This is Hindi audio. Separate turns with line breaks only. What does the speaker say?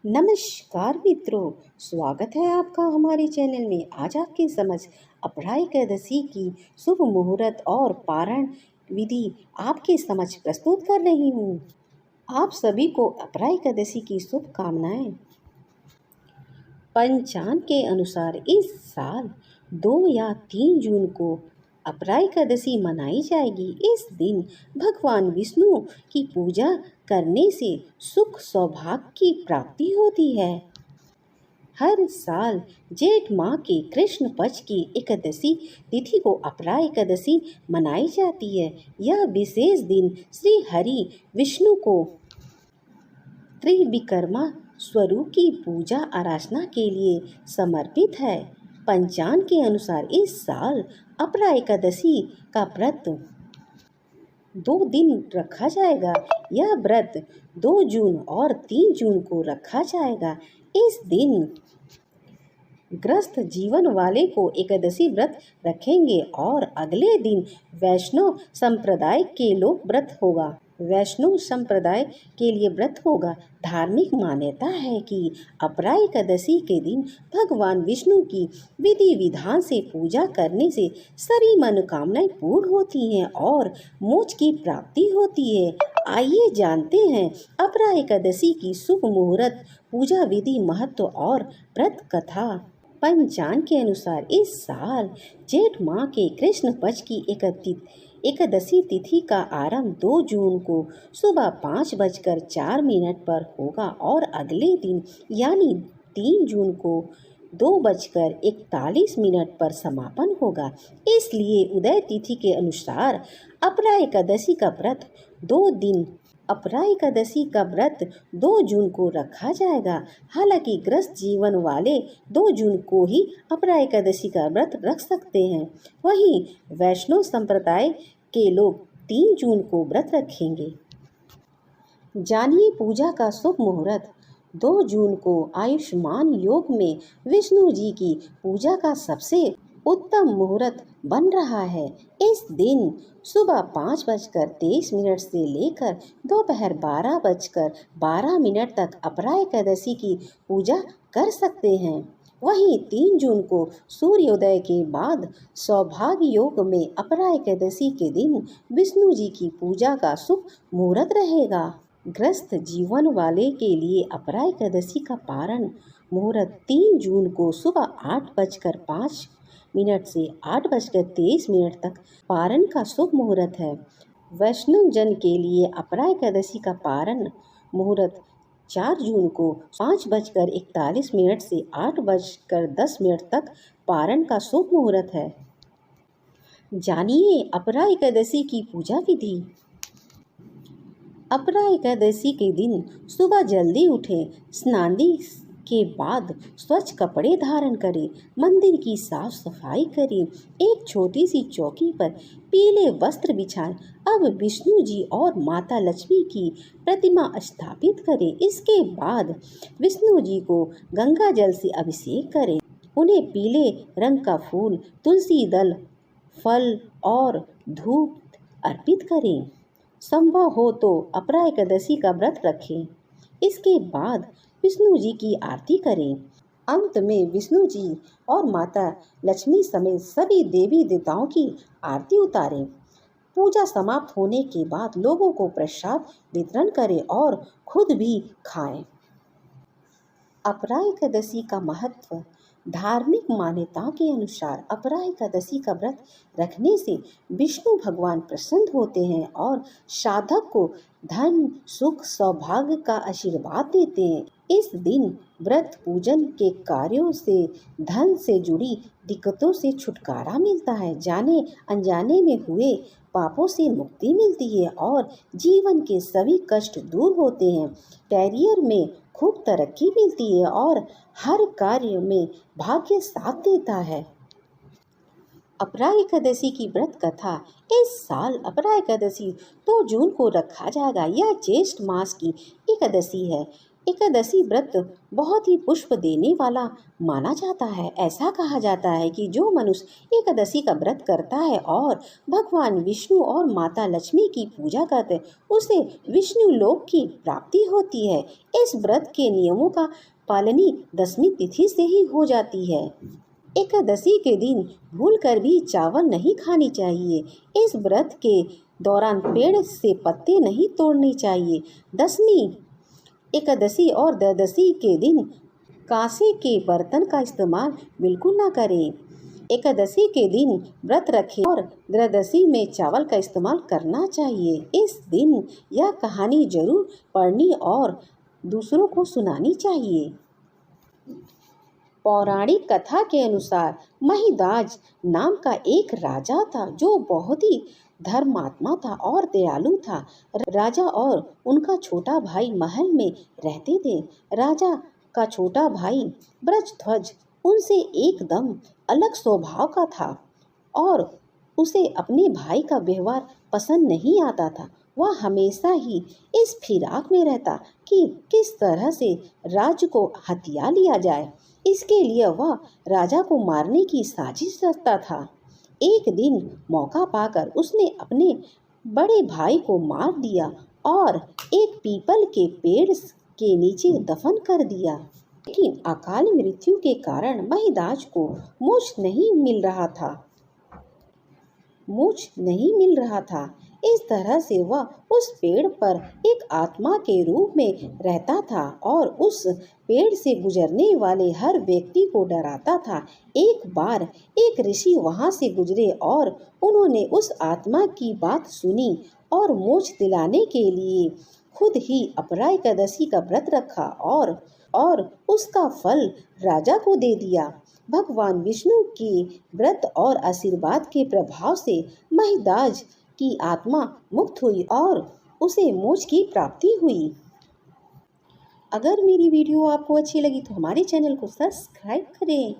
नमस्कार मित्रों, स्वागत है आपका हमारे चैनल में। आज आपके समझ अपराह एकादशी की शुभ मुहूर्त और पारण विधि आपके समझ प्रस्तुत कर रही हूँ। आप सभी को अपराह एकादशी की शुभकामनाएं। पंचांग के अनुसार इस साल 2 या 3 जून को अपराह एकादशी मनाई जाएगी। इस दिन भगवान विष्णु की पूजा करने से सुख सौभाग्य की प्राप्ति होती है। हर साल जेठ माह के कृष्ण पक्ष की एकादशी तिथि को अपराह एकादशी मनाई जाती है। यह विशेष दिन श्री हरि विष्णु को त्रिविक्रमा स्वरूप की पूजा आराधना के लिए समर्पित है। पंचांग के अनुसार इस साल अपराह एकादशी का व्रत 2 दिन रखा जाएगा। यह व्रत 2 जून और 3 जून को रखा जाएगा। इस दिन ग्रस्त जीवन वाले को एकादशी व्रत रखेंगे और अगले दिन वैष्णव संप्रदाय के लोग व्रत होगा। वैष्णव संप्रदाय के लिए व्रत होगा। धार्मिक मान्यता है कि अपराह एकादशी के दिन भगवान विष्णु की विधि विधान से पूजा करने से सभी मनोकामनाएं पूर्ण होती हैं और मोक्ष की प्राप्ति होती है। आइए जानते हैं अपराह एकादशी की शुभ मुहूर्त, पूजा विधि, महत्व और व्रत कथा। पंचांग के अनुसार इस साल जेठ माह के कृष्ण पक्ष की एकादशी तिथि का आरंभ 2 जून को सुबह 5:04 पर होगा और अगले दिन यानी 3 जून को 2:41 पर समापन होगा। इसलिए उदय तिथि के अनुसार अपराह एकादशी का व्रत 2 दिन अपराह एकादशी का व्रत 2 जून को रखा जाएगा। हालांकि ग्रस्त जीवन वाले 2 जून को ही अपराह एकादशी का व्रत रख सकते हैं। वहीं वैष्णव संप्रदाय के लोग 3 जून को व्रत रखेंगे। जानिए पूजा का शुभ मुहूर्त। 2 जून को आयुष्मान योग में विष्णु जी की पूजा का सबसे उत्तम मुहूर्त बन रहा है। इस दिन सुबह 5:23 से लेकर दोपहर 12:12 तक अपराह एकादशी की पूजा कर सकते हैं। वहीं 3 जून को सूर्योदय के बाद सौभाग्य योग में अपराह एकादशी के दिन विष्णु जी की पूजा का शुभ मुहूर्त रहेगा। ग्रस्त जीवन वाले के लिए अपराह एकादशी का पारण मुहूर्त 3 जून को सुबह 8:05 से 8:23 तक पारण का शुभ मुहूर्त है। वैष्णव जन के लिए अपराह एकादशी का पारण मुहूर्त 4 जून को 5:41 से 8:10 तक पारण का शुभ मुहूर्त है। जानिए अपराह एकादशी की पूजा विधि। अपराह एकादशी के दिन सुबह जल्दी उठें, स्नान के बाद स्वच्छ कपड़े धारण करें, मंदिर की साफ सफाई करें, एक छोटी सी चौकी पर पीले वस्त्र बिछाएं। अब विष्णु जी और माता लक्ष्मी की प्रतिमा स्थापित करें। इसके बाद विष्णु जी को गंगा जल से अभिषेक करें। उन्हें पीले रंग का फूल, तुलसी दल, फल और धूप अर्पित करें। संभव हो तो अपराह एकादशी का व्रत रखें। इसके बाद विष्णु जी की आरती करें। अंत में विष्णु जी और माता लक्ष्मी समेत सभी देवी देवताओं की आरती उतारें। पूजा समाप्त होने के बाद लोगों को प्रसाद वितरण करें और खुद भी खाएं। अपराह एकादशी का महत्व। धार्मिक मान्यताओं के अनुसार अपराह एकादशी का व्रत रखने से विष्णु भगवान प्रसन्न होते हैं और साधक को धन, सुख, सौभाग्य का आशीर्वाद देते हैं। इस दिन व्रत पूजन के कार्यों से धन से जुड़ी दिक्कतों से छुटकारा मिलता है। जाने अनजाने में हुए पापों से मुक्ति मिलती है और जीवन के सभी कष्ट दूर होते हैं। कैरियर में खूब तरक्की मिलती है और हर कार्य में भाग्य साथ देता है। अपराह एकादशी की व्रत कथा। इस साल अपराह एकादशी 2 जून को रखा जाएगा। यह ज्येष्ठ मास की एकादशी है। एकादशी व्रत बहुत ही पुष्प देने वाला माना जाता है। ऐसा कहा जाता है कि जो मनुष्य एकादशी का व्रत करता है और भगवान विष्णु और माता लक्ष्मी की पूजा करते हैं, उसे विष्णु लोक की प्राप्ति होती है। इस व्रत के नियमों का पालनी दशमी तिथि से ही हो जाती है। एकादशी के दिन भूलकर भी चावल नहीं खानी चाहिए। इस व्रत के दौरान पेड़ से पत्ते नहीं तोड़ने चाहिए। दशमी एकादशी और द्वादशी के दिन कांसे के बर्तन का इस्तेमाल बिल्कुल ना करें। एकादशी के दिन व्रत रखें और द्वादशी में चावल का इस्तेमाल करना चाहिए। इस दिन यह कहानी जरूर पढ़नी और दूसरों को सुनानी चाहिए। पौराणिक कथा के अनुसार महिदाज नाम का एक राजा था जो बहुत ही धर्मात्मा था और दयालु था। राजा और उनका छोटा भाई महल में रहते थे। राजा का छोटा भाई ब्रजध्वज उनसे एकदम अलग स्वभाव का था और उसे अपने भाई का व्यवहार पसंद नहीं आता था। वह हमेशा ही इस फिराक में रहता कि किस तरह से राज्य को हथिया लिया जाए। इसके लिए वह राजा को मारने की साजिश रचता था। एक दिन मौका पाकर उसने अपने बड़े भाई को मार दिया और एक पीपल के पेड़ के नीचे दफन कर दिया। लेकिन अकाल मृत्यु के कारण महिदाज को मोक्ष नहीं मिल रहा था। इस तरह से वह उस पेड़ पर एक आत्मा के रूप में रहता था और उस पेड़ से गुजरने वाले हर व्यक्ति को डराता था। एक बार एक ऋषि वहां से गुजरे और उन्होंने उस आत्मा की बात सुनी और मोक्ष दिलाने के लिए खुद ही अपरा एकादशी का व्रत रखा और उसका फल राजा को दे दिया। भगवान विष्णु के व्रत और आशीर्वाद के प्रभाव से महिदाज की आत्मा मुक्त हुई और उसे मोक्ष की प्राप्ति हुई। अगर मेरी वीडियो आपको अच्छी लगी तो हमारे चैनल को सब्सक्राइब करें।